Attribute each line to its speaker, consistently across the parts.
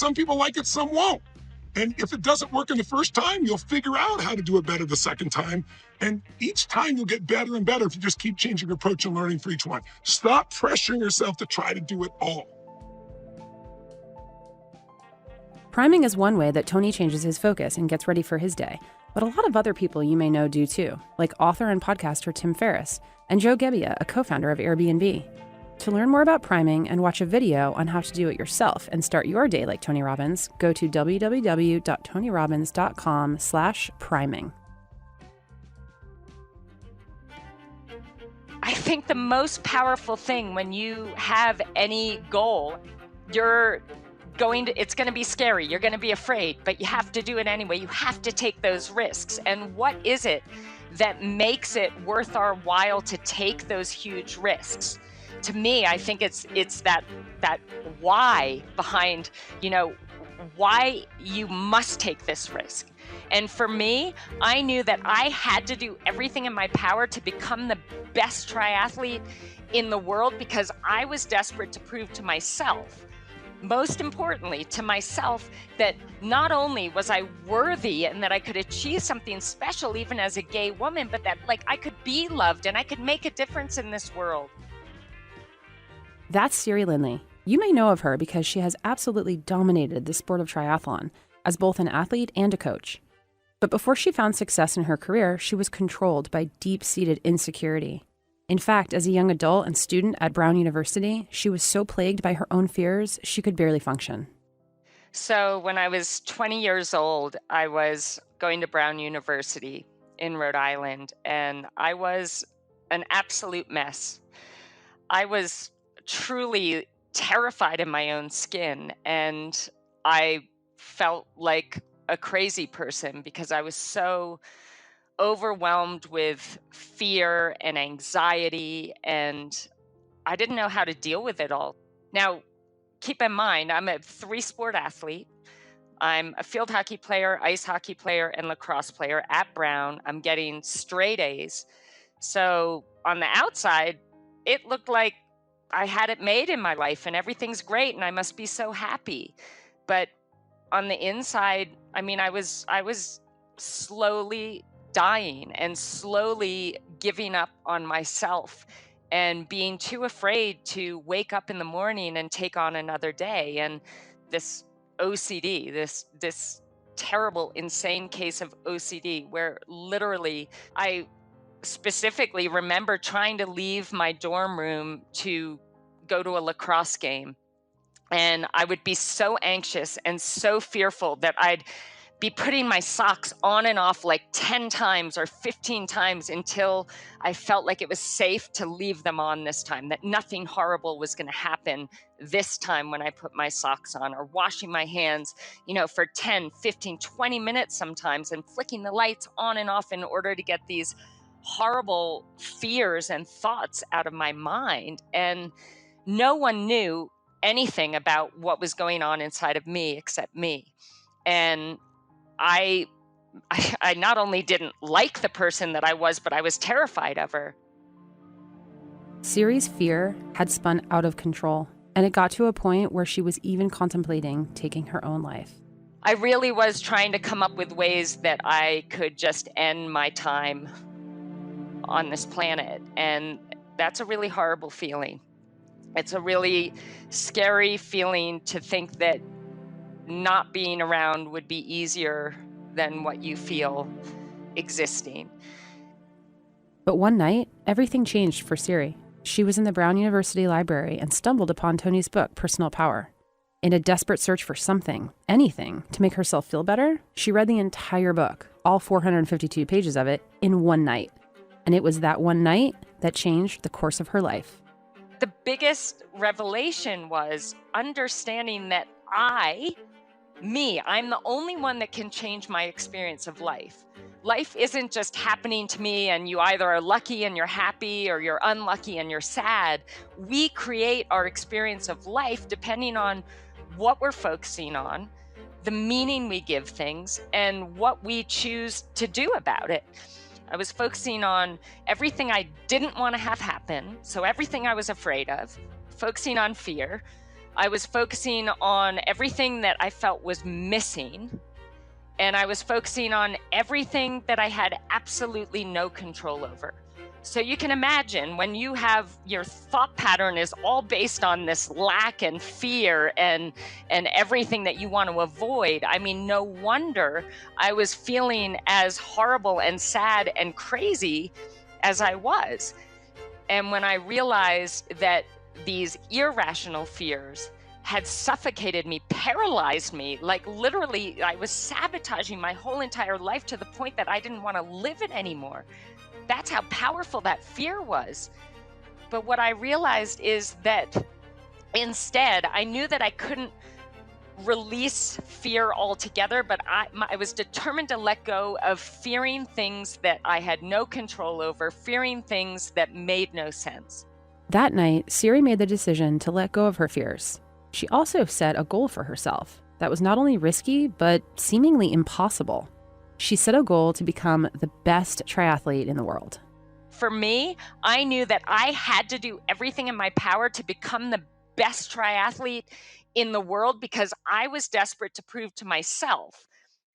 Speaker 1: Some people like it, some won't. And if it doesn't work in the first time, you'll figure out how to do it better the second time. And each time you'll get better and better if you just keep changing your approach and learning for each one. Stop pressuring yourself to try to do it all.
Speaker 2: Priming is one way that Tony changes his focus and gets ready for his day. But a lot of other people you may know do too, like author and podcaster Tim Ferriss and Joe Gebbia, a co-founder of Airbnb. To learn more about priming and watch a video on how to do it yourself and start your day like Tony Robbins, go to www.tonyrobbins.com/priming.
Speaker 3: I think the most powerful thing when you have any goal, it's going to be scary. You're going to be afraid, but you have to do it anyway. You have to take those risks. And what is it that makes it worth our while to take those huge risks? To me, I think it's that why behind, why you must take this risk. And for me, I knew that I had to do everything in my power to become the best triathlete in the world because I was desperate to prove to myself, most importantly to myself, that not only was I worthy and that I could achieve something special even as a gay woman, but that I could be loved and I could make a difference in this world.
Speaker 2: That's Siri Lindley. You may know of her because she has absolutely dominated the sport of triathlon as both an athlete and a coach. But before she found success in her career, she was controlled by deep-seated insecurity. In fact, as a young adult and student at Brown University, she was so plagued by her own fears, she could barely function.
Speaker 3: So when I was 20 years old, I was going to Brown University in Rhode Island, and I was an absolute mess. I was truly terrified in my own skin, and I felt like a crazy person because I was so overwhelmed with fear and anxiety, and I didn't know how to deal with it all. Now, keep in mind, I'm a 3-sport athlete. I'm a field hockey player, ice hockey player, and lacrosse player at Brown. I'm getting straight A's. So on the outside, it looked like I had it made in my life and everything's great and I must be so happy. But on the inside, I was slowly dying and slowly giving up on myself and being too afraid to wake up in the morning and take on another day. And this OCD, this terrible, insane case of OCD, where literally I specifically remember trying to leave my dorm room to go to a lacrosse game. And I would be so anxious and so fearful that I'd be putting my socks on and off 10 times or 15 times until I felt like it was safe to leave them on this time, that nothing horrible was going to happen this time when I put my socks on, or washing my hands, for 10, 15, 20 minutes sometimes, and flicking the lights on and off in order to get these horrible fears and thoughts out of my mind. And no one knew anything about what was going on inside of me except me. And I not only didn't like the person that I was, but I was terrified of her.
Speaker 2: Siri's fear had spun out of control, and it got to a point where she was even contemplating taking her own life.
Speaker 3: I really was trying to come up with ways that I could just end my time on this planet. And that's a really horrible feeling. It's a really scary feeling to think that not being around would be easier than what you feel existing.
Speaker 2: But one night, everything changed for Siri. She was in the Brown University library and stumbled upon Tony's book, Personal Power. In a desperate search for something, anything, to make herself feel better, she read the entire book, all 452 pages of it, in one night. And it was that one night that changed the course of her life.
Speaker 3: The biggest revelation was understanding that I'm the only one that can change my experience of life. Life isn't just happening to me and you either are lucky and you're happy or you're unlucky and you're sad. We create our experience of life depending on what we're focusing on, the meaning we give things, and what we choose to do about it. I was focusing on everything I didn't want to have happen, so everything I was afraid of, focusing on fear, I was focusing on everything that I felt was missing, and I was focusing on everything that I had absolutely no control over. So you can imagine when you have your thought pattern is all based on this lack and fear and everything that you want to avoid. I mean, no wonder I was feeling as horrible and sad and crazy as I was. And when I realized that these irrational fears had suffocated me, paralyzed me, like literally I was sabotaging my whole entire life to the point that I didn't want to live it anymore. That's how powerful that fear was. But what I realized is that instead, I knew that I couldn't release fear altogether, but I was determined to let go of fearing things that I had no control over, fearing things that made no sense.
Speaker 2: That night, Siri made the decision to let go of her fears. She also set a goal for herself that was not only risky, but seemingly impossible. She set a goal to become the best triathlete in the world.
Speaker 3: For me, I knew that I had to do everything in my power to become the best triathlete in the world because I was desperate to prove to myself,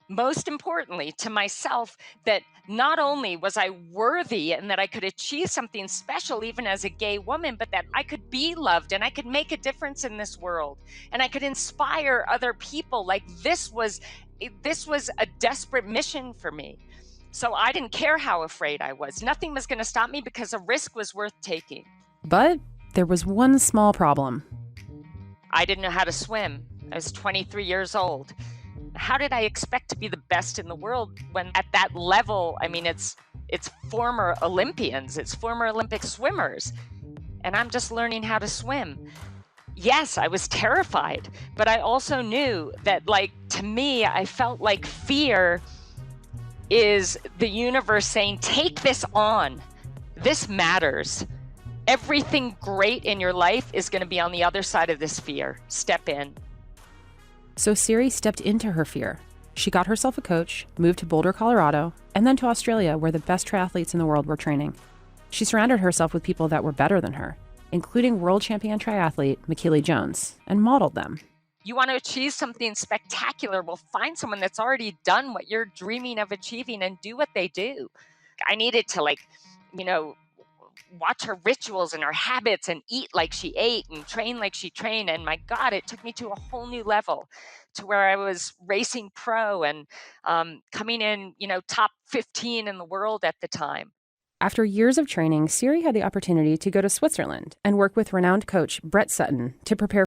Speaker 3: most importantly to myself, that not only was I worthy and that I could achieve something special even as a gay woman, but that I could be loved and I could make a difference in this world and I could inspire other people. Like this was a desperate mission for me. So I didn't care how afraid I was. Nothing was going to stop me because a risk was worth taking.
Speaker 2: But there was one small problem.
Speaker 3: I didn't know how to swim. I was 23 years old. How did I expect to be the best in the world when at that level, I mean, it's former Olympians, it's former Olympic swimmers, and I'm just learning how to swim. Yes, I was terrified, but I also knew that, like, to me, I felt like fear is the universe saying, take this on. This matters. Everything great in your life is going to be on the other side of this fear. Step in.
Speaker 2: So Siri stepped into her fear. She got herself a coach, moved to Boulder, Colorado, and then to Australia, where the best triathletes in the world were training. She surrounded herself with people that were better than her, including world champion triathlete Michaela Jones, and modeled them.
Speaker 3: You want to achieve something spectacular, well, find someone that's already done what you're dreaming of achieving and do what they do. I needed to, watch her rituals and her habits and eat like she ate and train like she trained. And my God, it took me to a whole new level to where I was racing pro and coming in, top 15 in the world at the time.
Speaker 2: After years of training, Siri had the opportunity to go to Switzerland and work with renowned coach Brett Sutton to prepare